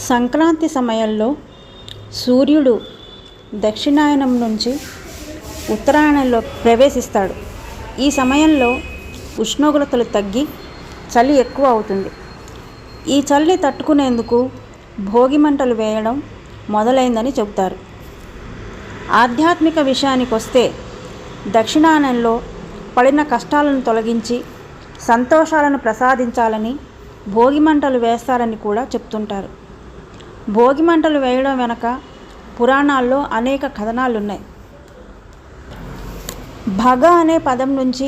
సంక్రాంతి సమయంలో సూర్యుడు దక్షిణాయనం నుంచి ఉత్తరాయణంలో ప్రవేశిస్తాడు. ఈ సమయంలో ఉష్ణోగ్రతలు తగ్గి చలి ఎక్కువ అవుతుంది. ఈ చలిని తట్టుకునేందుకు భోగి మంటలు వేయడం మొదలైందని చెబుతారు. ఆధ్యాత్మిక విషయానికి వస్తే దక్షిణాయనంలో పడిన కష్టాలను తొలగించి సంతోషాలను ప్రసాదించాలని భోగి మంటలు వేస్తారని కూడా చెప్తుంటారు. భోగి మంటలు వేయడం వెనక పురాణాల్లో అనేక కథనాలున్నాయి. భగ అనే పదం నుంచి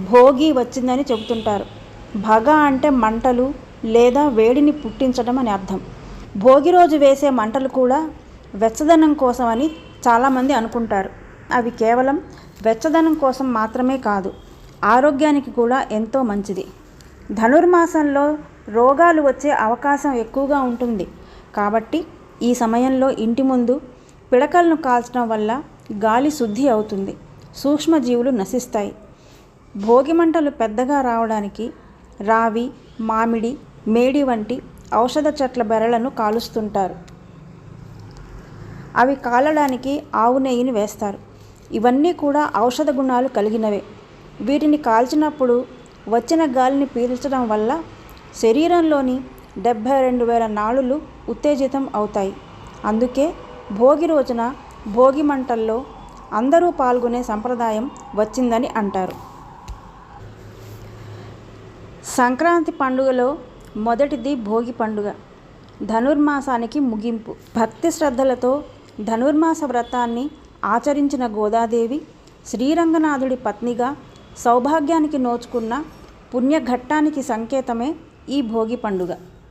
భోగి వచ్చిందని చెబుతుంటారు. భగ అంటే మంటలు లేదా వేడిని పుట్టించడం అని అర్థం. భోగి రోజు వేసే మంటలు కూడా వెచ్చదనం కోసం అని చాలామంది అనుకుంటారు. అవి కేవలం వెచ్చదనం కోసం మాత్రమే కాదు, ఆరోగ్యానికి కూడా ఎంతో మంచిది. ధనుర్మాసంలో రోగాలు వచ్చే అవకాశం ఎక్కువగా ఉంటుంది కాబట్టి ఈ సమయంలో ఇంటి ముందు పిడకలను కాల్చడం వల్ల గాలి శుద్ధి అవుతుంది, సూక్ష్మజీవులు నశిస్తాయి. భోగి మంటలు పెద్దగా రావడానికి రావి, మామిడి, మేడి వంటి ఔషధ చెట్ల బెరలను కాలుస్తుంటారు. అవి కాలడానికి ఆవు నెయ్యిని వేస్తారు. ఇవన్నీ కూడా ఔషధ గుణాలు కలిగినవే. వీటిని కాల్చినప్పుడు వచ్చిన గాలిని పీల్చడం వల్ల శరీరంలోని 72,000 నాళులు ఉత్తేజితం అవుతాయి. అందుకే భోగి రోజున భోగి మంటల్లో అందరూ పాల్గొనే సంప్రదాయం వచ్చిందని అంటారు. సంక్రాంతి పండుగలో మొదటిది భోగి పండుగ, ధనుర్మాసానికి ముగింపు. భక్తి శ్రద్ధలతో ధనుర్మాస వ్రతాన్ని ఆచరించిన గోదాదేవి శ్రీరంగనాథుడి పత్నిగా సౌభాగ్యానికి నోచుకున్న పుణ్యఘట్టానికి సంకేతమే ఈ భోగి పండుగ.